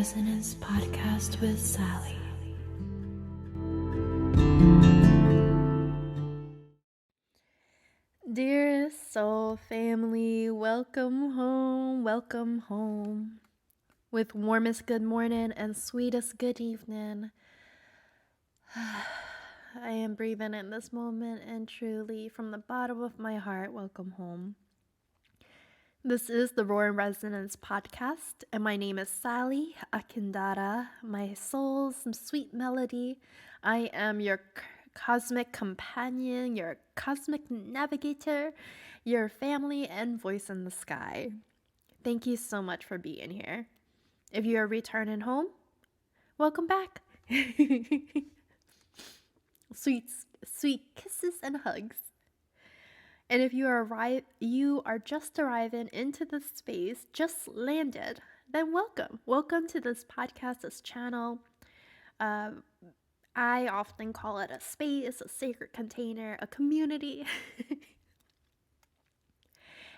Resonance podcast with Sally. Dear soul family, welcome home, welcome home. With warmest good morning and sweetest good evening. I am breathing in this moment and truly from the bottom of my heart, welcome home. This is the Roar and Resonance podcast, and my name is Sally Akindara, my soul's sweet melody. I am your cosmic companion, your cosmic navigator, your family and voice in the sky. Thank you so much for being here. If you are returning home, welcome back. Sweet kisses and hugs. And if you are just arriving into this space, just landed, then welcome. Welcome to this podcast, this channel. I often call it a space, a sacred container, a community.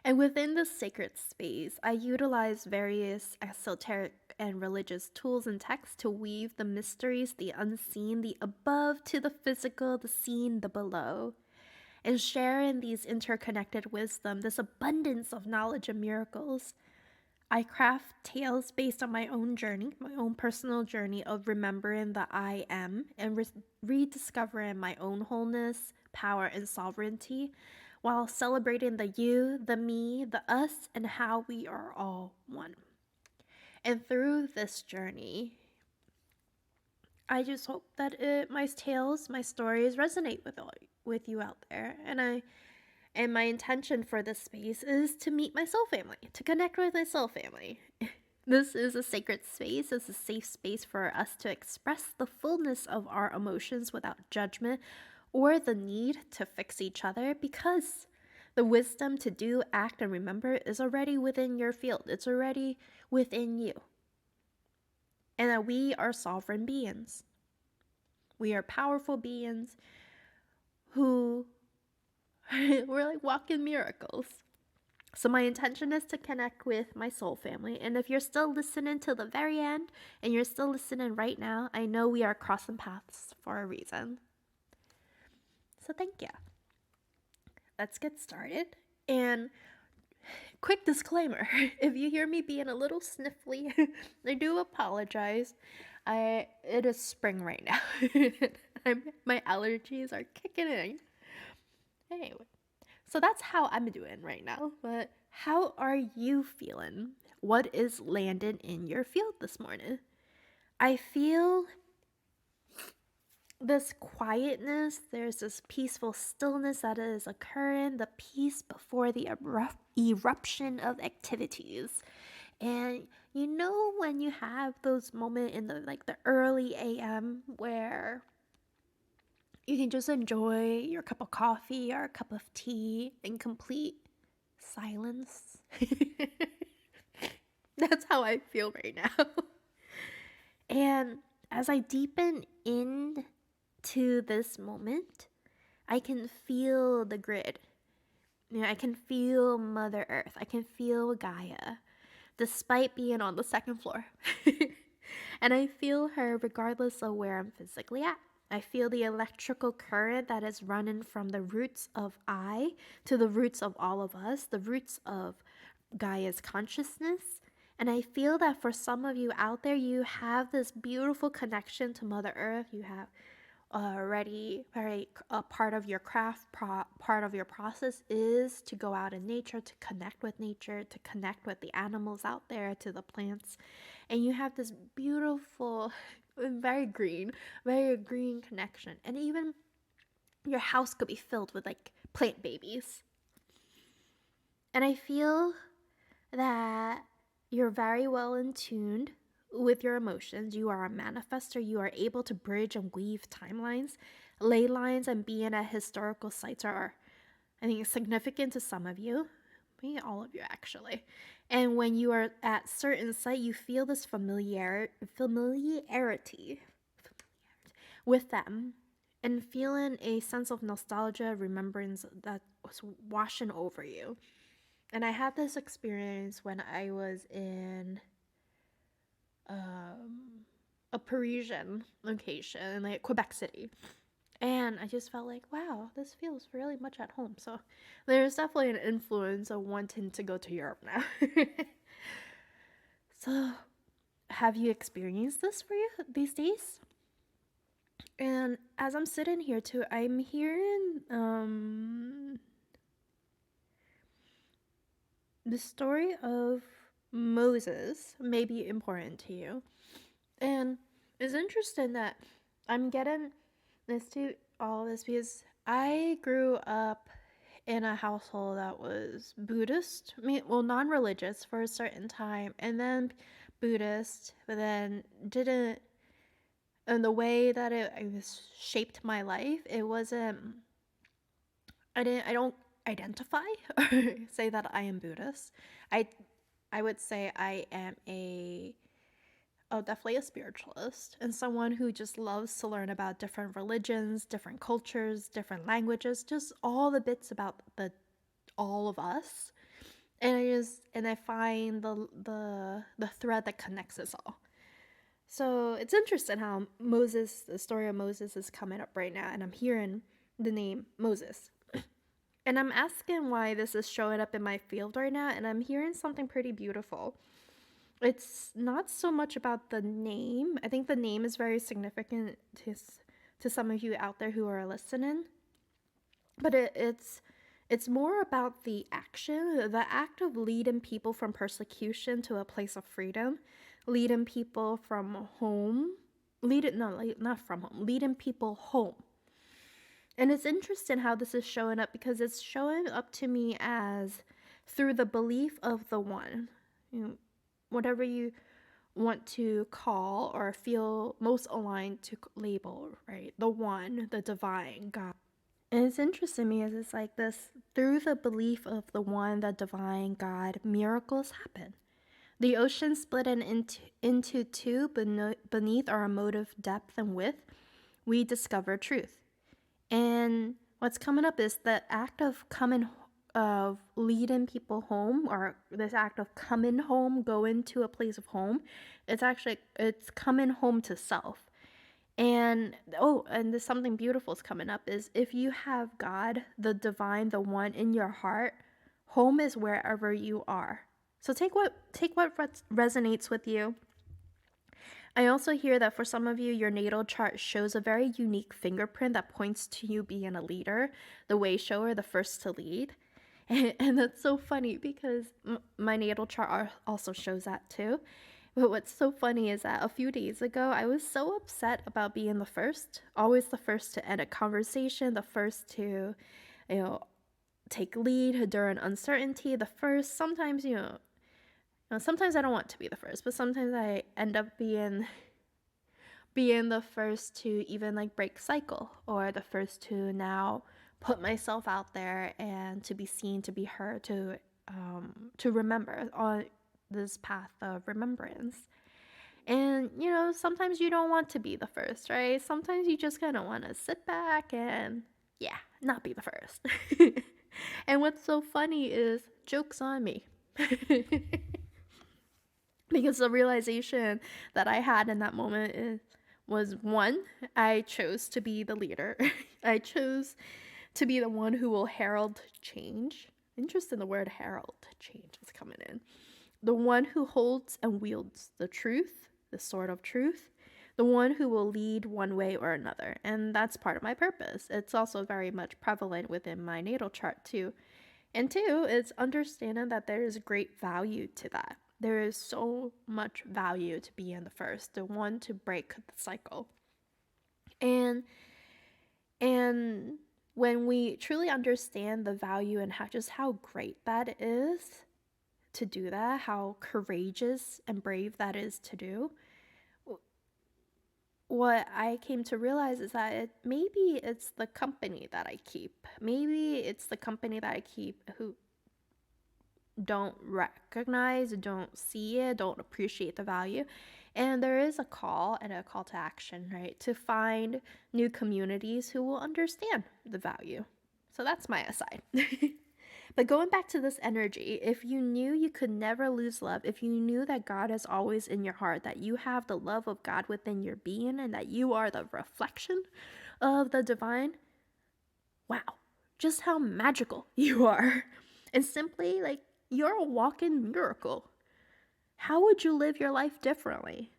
And within this sacred space, I utilize various esoteric and religious tools and texts to weave the mysteries, the unseen, the above to the physical, the seen, the below. And share in these interconnected wisdom, this abundance of knowledge and miracles. I craft tales based on my own journey, my own personal journey of remembering the I am and rediscovering my own wholeness, power, and sovereignty, while celebrating the you, the me, the us, and how we are all one. And through this journey, I just hope that my tales, my stories resonate with you out there. And my intention for this space is to meet my soul family, to connect with my soul family. This is a sacred space. It's a safe space for us to express the fullness of our emotions without judgment or the need to fix each other, because the wisdom to do, act, and remember is already within your field. It's already within you. And that we are sovereign beings. We are powerful beings who we're like walking miracles. So my intention is to connect with my soul family. And if you're still listening to the very end and you're still listening right now, I know we are crossing paths for a reason. So thank you. Let's get started. And quick disclaimer, if you hear me being a little sniffly, I do apologize. It is spring right now. My allergies are kicking in. Anyway, so that's how I'm doing right now. But how are you feeling? What is landing in your field this morning? I feel this quietness. There's this peaceful stillness that is occurring, the peace before the eruption of activities. And you know when you have those moments in the early AM where you can just enjoy your cup of coffee or a cup of tea in complete silence. That's how I feel right now. And as I deepen into this moment, I can feel the grid. I can feel Mother Earth. I can feel Gaia, despite being on the second floor. And I feel her regardless of where I'm physically at. I feel the electrical current that is running from the roots of I to the roots of all of us, the roots of Gaia's consciousness. And I feel that for some of you out there, you have this beautiful connection to Mother Earth. You have already a part of your craft, part of your process is to go out in nature, to connect with nature, to connect with the animals out there, to the plants. And you have this beautiful, very green connection. And even your house could be filled with plant babies. And I feel that you're very well in tuned with your emotions. You are a manifester. You are able to bridge and weave timelines, ley lines, and being at historical sites are, I think, significant to some of you. Maybe all of you, actually. And when you are at certain site, you feel this familiarity with them, and feeling a sense of nostalgia, remembrance that was washing over you. And I had this experience when I was in a Parisian location, like Quebec City. And I just felt like, wow, this feels really much at home. So there's definitely an influence of wanting to go to Europe now. So have you experienced this for you these days? And as I'm sitting here too, I'm hearing the story of Moses may be important to you. And it's interesting that I'm getting this to all this because I grew up in a household that was Buddhist, well, non-religious for a certain time, and then Buddhist, but then didn't, and the way that it was shaped my life, it wasn't, I don't identify or say that I am Buddhist. I, I would say I am definitely a spiritualist and someone who just loves to learn about different religions, different cultures, different languages, just all the bits about all of us. And I find the thread that connects us all. So it's interesting how the story of Moses is coming up right now, and I'm hearing the name Moses. And I'm asking why this is showing up in my field right now, and I'm hearing something pretty beautiful. It's not so much about the name. I think the name is very significant to some of you out there who are listening. But it's more about the action, the act of leading people from persecution to a place of freedom, leading people from home, not from home, leading people home. And it's interesting how this is showing up because it's showing up to me as through the belief of the one. You know, whatever you want to call or feel most aligned to label, right? The one, the divine, God. And it's interesting to me as it's like this through the belief of the one, the divine God, miracles happen. The ocean split into two beneath our emotive depth and width. We discover truth. And what's coming up is the act of leading people home, or this act of coming home, going to a place of home. It's coming home to self. And there's something beautiful is coming up is if you have God, the divine, the one in your heart, home is wherever you are. So take what resonates with you. I also hear that for some of you, your natal chart shows a very unique fingerprint that points to you being a leader, the way shower, the first to lead. And that's so funny because my natal chart also shows that too. But what's so funny is that a few days ago, I was so upset about being the first, always the first to end a conversation, the first to, take lead during uncertainty, the first. Sometimes, sometimes I don't want to be the first, but sometimes I end up being the first to even like break cycle, or the first to now put myself out there and to be seen, to be heard, to remember on this path of remembrance. And sometimes you don't want to be the first, right? Sometimes you just kind of want to sit back and not be the first. And what's so funny is joke's on me. Because the realization that I had in that moment was one, I chose to be the leader. I chose to be the one who will herald change. Interesting, the word herald change is coming in. The one who holds and wields the truth, the sword of truth. The one who will lead one way or another. And that's part of my purpose. It's also very much prevalent within my natal chart too. And two, it's understanding that there is great value to that. There is so much value to being the first, the one to break the cycle. And when we truly understand the value and how great that is to do that, how courageous and brave that is to do, what I came to realize is that maybe it's the company that I keep. Maybe it's the company that I keep who don't recognize, don't see it, don't appreciate the value. And there is a call and a call to action, right? To find new communities who will understand the value. So that's my aside. But going back to this energy, if you knew you could never lose love, if you knew that God is always in your heart, that you have the love of God within your being, and that you are the reflection of the divine, wow, just how magical you are. And simply, like, you're a walking miracle. How would you live your life differently?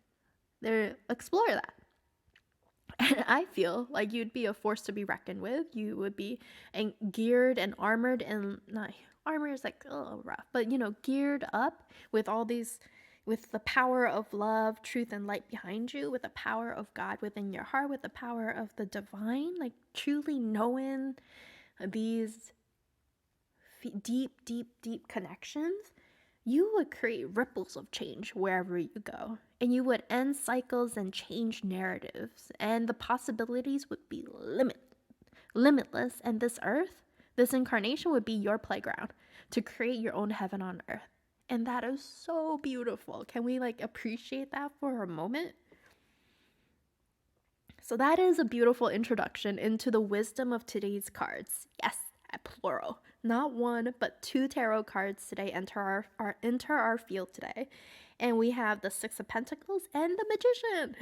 There, explore that. And I feel like you'd be a force to be reckoned with. You would be geared and armored, and not armor is like a little rough, but geared up with all these, with the power of love, truth, and light behind you, with the power of God within your heart, with the power of the divine, like truly knowing these deep, deep, deep connections. You would create ripples of change wherever you go. And you would end cycles and change narratives. And the possibilities would be limitless. And this earth, this incarnation would be your playground to create your own heaven on earth. And that is so beautiful. Can we appreciate that for a moment? So that is a beautiful introduction into the wisdom of today's cards. Yes, plural. Not one, but 2 tarot cards today enter our field today. And we have the Six of Pentacles and the Magician.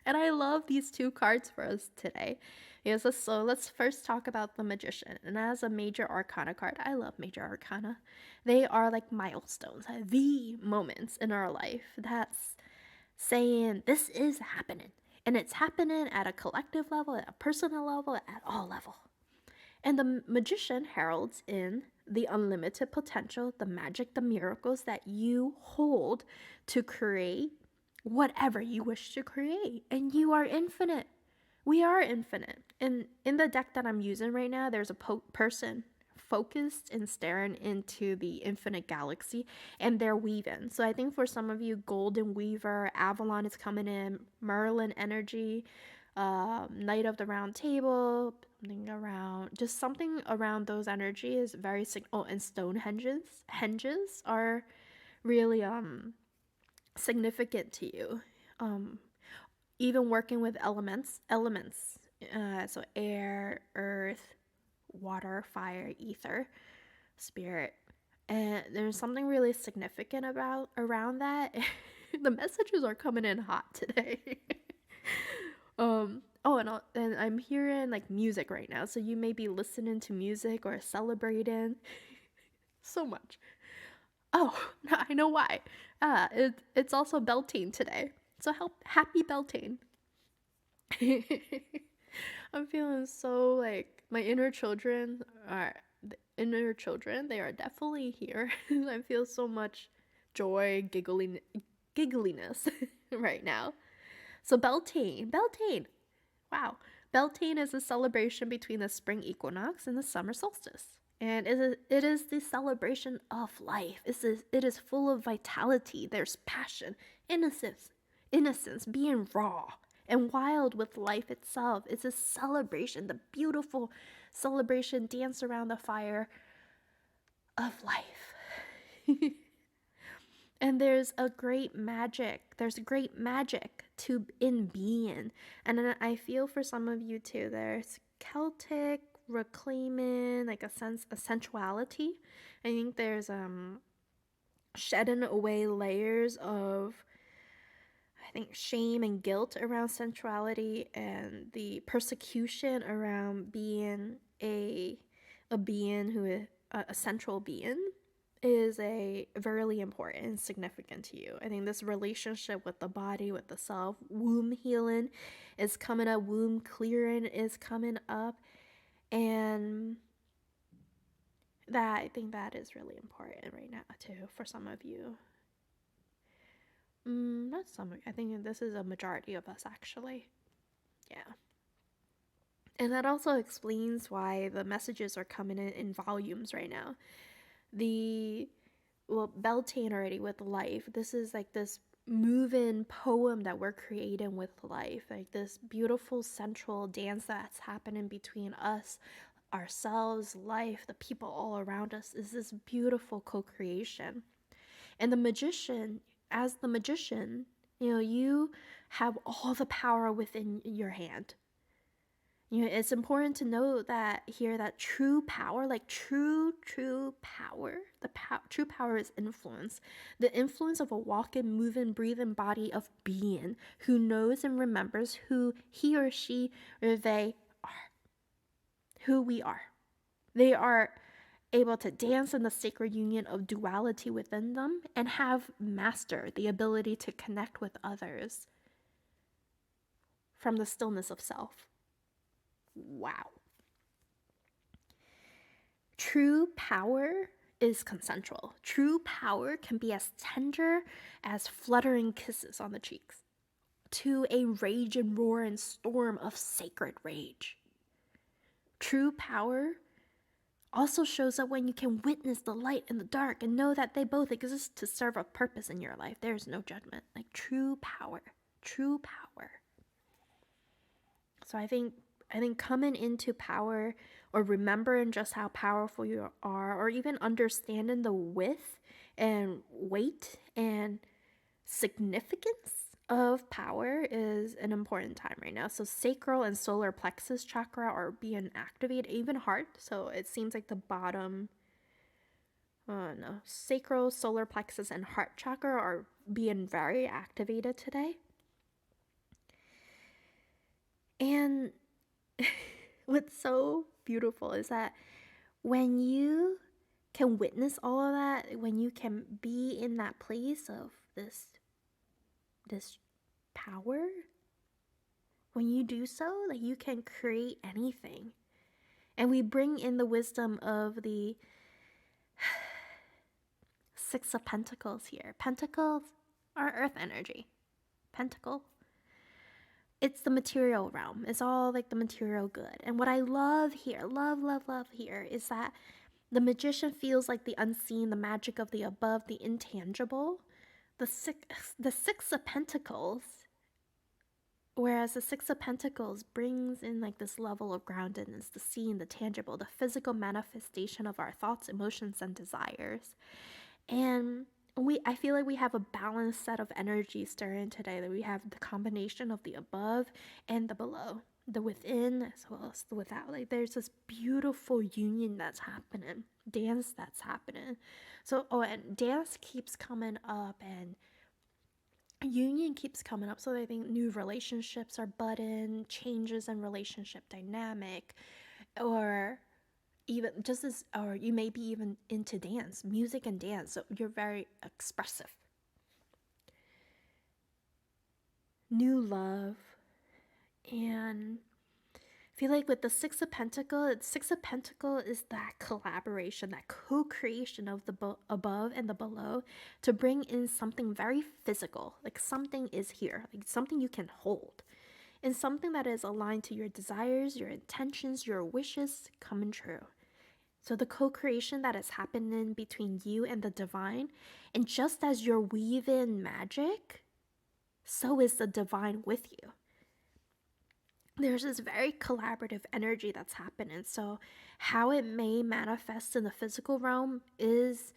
And I love these 2 cards for us today. Yes, so let's first talk about the Magician. And as a major arcana card, I love major arcana. They are like milestones, the moments in our life that's saying this is happening. And it's happening at a collective level, at a personal level, at all levels. And the Magician heralds in the unlimited potential, the magic, the miracles that you hold to create whatever you wish to create. And you are infinite. We are infinite. And in the deck that I'm using right now, there's a person focused and staring into the infinite galaxy, and they're weaving. So I think for some of you, Golden Weaver, Avalon is coming in, Merlin energy, Knight of the Round Table, something around those energies very and Henges are really significant to you. Even working with elements, so air, earth, water, fire, ether, spirit, and there's something really significant around that. The messages are coming in hot today. And I'm hearing music right now, so you may be listening to music or celebrating. So much. Oh, I know why. It's also Beltane today, so happy Beltane. I'm feeling so my inner children they are definitely here. I feel so much joy, giggliness right now. So Beltane. Wow. Beltane is a celebration between the spring equinox and the summer solstice. And it is the celebration of life. It is full of vitality. There's passion, innocence, being raw and wild with life itself. It's a celebration, the beautiful celebration, dance around the fire of life. And there's a great magic in being. And then I feel for some of you too, there's Celtic reclaiming a sense of sensuality. I think there's shedding away layers of, I think, shame and guilt around sensuality, and the persecution around being a being who is a central being is a very important and significant to you. I think this relationship with the body, with the self, womb healing is coming up, womb clearing is coming up, and I think that is really important right now too for some of you. Not some. I think this is a majority of us actually. Yeah. And that also explains why the messages are coming in volumes right now. Beltane already with life. This is this moving poem that we're creating with life. This beautiful central dance that's happening between us, ourselves, life, the people all around us, is this beautiful co-creation. And the magician, as the magician, you have all the power within your hand. It's important to know that here that true power, like true power, true power is influence. The influence of a walking, moving, breathing body of being who knows and remembers who he or she or they are, who we are. They are able to dance in the sacred union of duality within them and have mastered the ability to connect with others from the stillness of self. Wow. True power is consensual. True power can be as tender as fluttering kisses on the cheeks to a rage and roar and storm of sacred rage. True power also shows up when you can witness the light and the dark and know that they both exist to serve a purpose in your life. There's no judgment. Like true power. True power. So I think coming into power or remembering just how powerful you are, or even understanding the width and weight and significance of power is an important time right now. So sacral and solar plexus chakra are being activated, even heart. So it seems like the bottom, sacral, solar plexus, and heart chakra are being very activated today. And what's so beautiful is that when you can witness all of that, when you can be in that place of this power, when you do so, like you can create anything. And we bring in the wisdom of the Six of Pentacles here. Pentacles are earth energy. Pentacle, it's the material realm. It's all like the material good. And what I love here, love here, is that the magician feels like the unseen, the magic of the above, the intangible. The Six of Pentacles, whereas the Six of Pentacles brings in like this level of groundedness, the seen, the tangible, the physical manifestation of our thoughts, emotions, and desires. And I feel like we have a balanced set of energies stirring today, that we have the combination of the above and the below, the within as well as the without. Like there's this beautiful union that's happening, dance that's happening. So, and dance keeps coming up and union keeps coming up. So I think new relationships are budding, changes in relationship dynamic, or even just as, or you may be even into dance, music and dance. So you're very expressive. New love. And I feel like with the Six of Pentacles is that collaboration, that co-creation of the above and the below to bring in something very physical. Like something is here, like something you can hold. And something that is aligned to your desires, your intentions, your wishes coming true. So the co-creation that is happening between you and the divine, and just as you're weaving magic, so is the divine with you. There's this very collaborative energy that's happening. So how it may manifest in the physical realm is,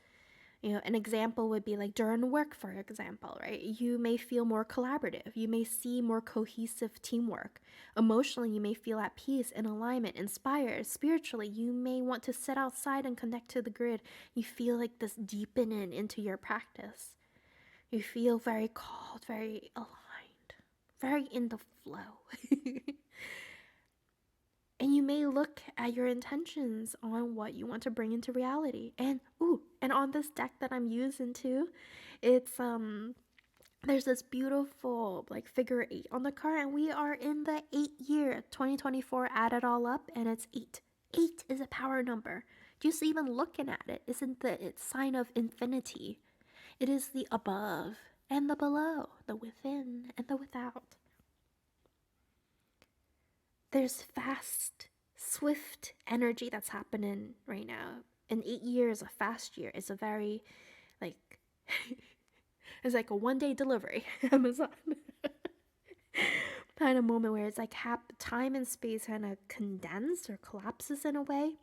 an example would be like during work, for example, right? You may feel more collaborative. You may see more cohesive teamwork. Emotionally, you may feel at peace, in alignment, inspired. Spiritually, you may want to sit outside and connect to the grid. You feel like this deepening into your practice. You feel very called, very aligned, very in the flow. And you may look at your intentions on what you want to bring into reality. And on this deck that I'm using too, it's there's this beautiful like figure 8 on the card, and we are in the 8 year 2024. Add it all up and it's 8. 8 is a power number. Just even looking at it isn't it's sign of infinity. It is the above and the below, the within and the without. There's fast, swift energy that's happening right now. And 8 years, a fast year, is a very, like, it's like a one-day delivery, Amazon. Kind of moment where it's like time and space kind of condense or collapses in a way.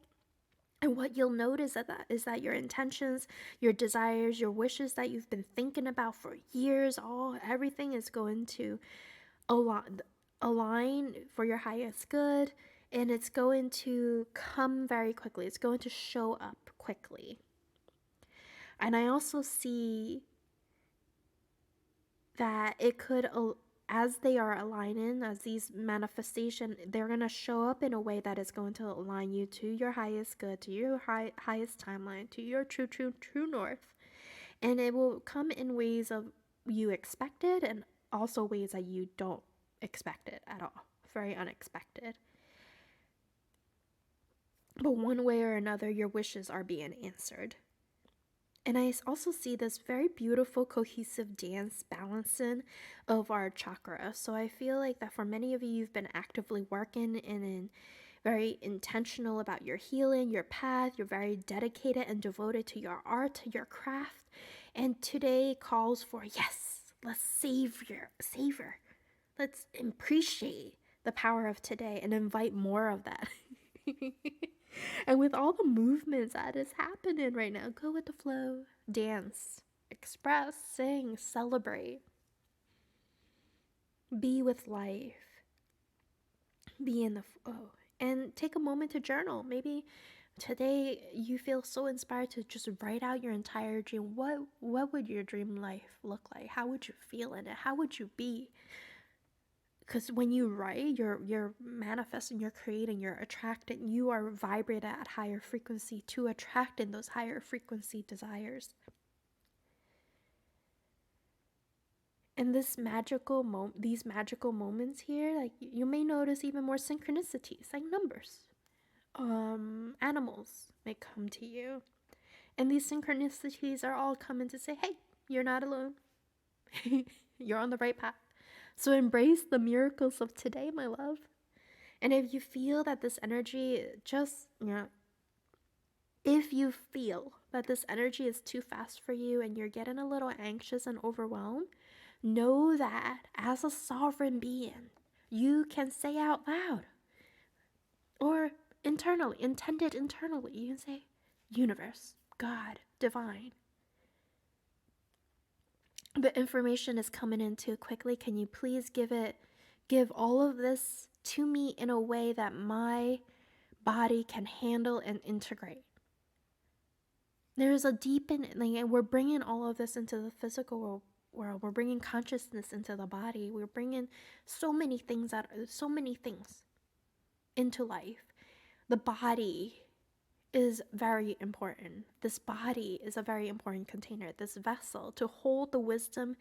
And what you'll notice is that your intentions, your desires, your wishes that you've been thinking about for years, everything is going to align for your highest good, And it's going to come very quickly. It's going to show up quickly. And I also see that it could, as they are aligning, as these manifestation, they're going to show up in a way that is going to align you to your highest good, to your highest timeline, to your true north. And it will come in ways of you expected, and also ways that you don't expect it at all. Very unexpected. But one way or another, your wishes are being answered. And I also see this very beautiful cohesive dance balancing of our chakra. So I feel like that for many of you, you've been actively working and very intentional about your healing, your path. You're very dedicated and devoted to your art, to your craft. And today calls for, yes, let's savor. Let's appreciate the power of today and invite more of that. And with all the movements that is happening right now, go with the flow, dance, express, sing, celebrate, be with life, be in the flow, and take a moment to journal. Maybe today you feel so inspired to just write out your entire dream. What would your dream life look like? How would you feel in it? How would you be? Because when you write, you're manifesting, you're creating, you're attracting, you are vibrating at higher frequency to attract in those higher frequency desires. And these magical moments here, like you may notice even more synchronicities, like numbers. Animals may come to you. And these synchronicities are all coming to say, hey, you're not alone. You're on the right path. So embrace the miracles of today, my love. And if you feel that this energy if you feel that this energy is too fast for you and you're getting a little anxious and overwhelmed, know that as a sovereign being, you can say out loud or intended internally, you can say, universe, God, divine, the information is coming in too quickly. Can you please give all of this to me in a way that my body can handle and integrate? There's a deepening, and we're bringing all of this into the physical world. We're bringing consciousness into the body. We're bringing so many things into life. The body is very important. This body is a very important container, this vessel to hold the wisdom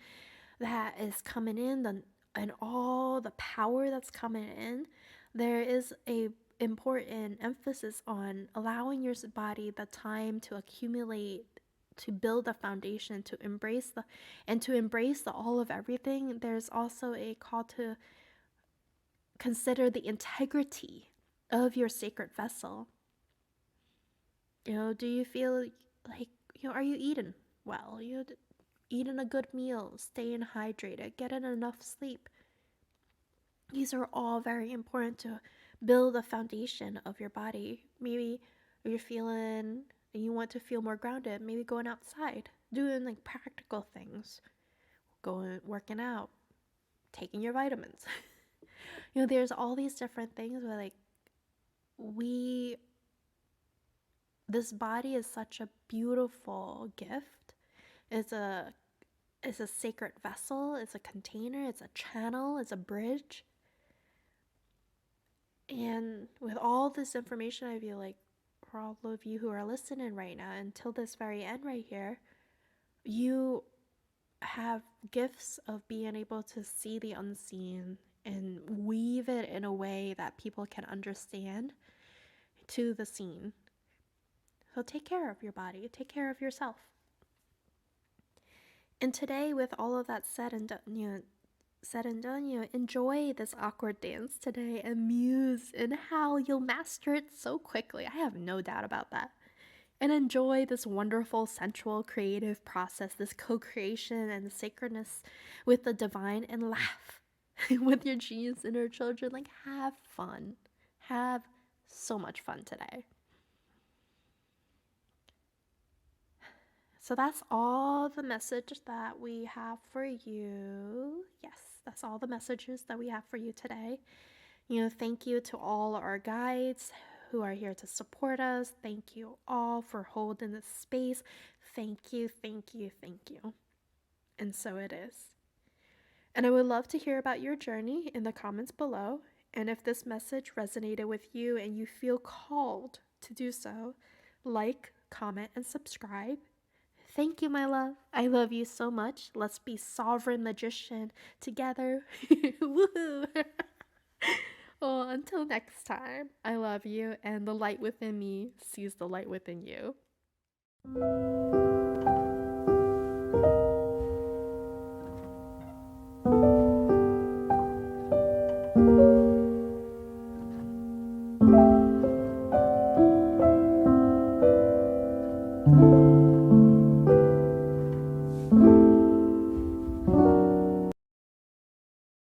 that is coming in and all the power that's coming in. There is a important emphasis on allowing your body the time to accumulate, to build a foundation, to embrace the all of everything. There's also a call to consider the integrity of your sacred vessel. Do you feel like, are you eating well? Eating a good meal, staying hydrated, getting enough sleep. These are all very important to build a foundation of your body. Maybe you want to feel more grounded, maybe going outside, doing like practical things, working out, taking your vitamins. There's all these different things where like this body is such a beautiful gift. It's a sacred vessel, it's a container, it's a channel, it's a bridge. And with all this information, I feel like for all of you who are listening right now, until this very end right here, you have gifts of being able to see the unseen and weave it in a way that people can understand to the seen. So take care of your body, take care of yourself. And today, with all of that said and done, enjoy this awkward dance today and muse in how you'll master it so quickly. I have no doubt about that. And enjoy this wonderful, sensual, creative process, this co-creation and the sacredness with the divine, and laugh with your genius inner children. Like, have fun. Have so much fun today. So that's all the message that we have for you. Yes, that's all the messages that we have for you today. Thank you to all our guides who are here to support us. Thank you all for holding this space. Thank you, thank you, thank you. And so it is. And I would love to hear about your journey in the comments below. And if this message resonated with you and you feel called to do so, like, comment, and subscribe. Thank you, my love. I love you so much. Let's be sovereign magician together. Woohoo! Well, until next time, I love you, and the light within me sees the light within you.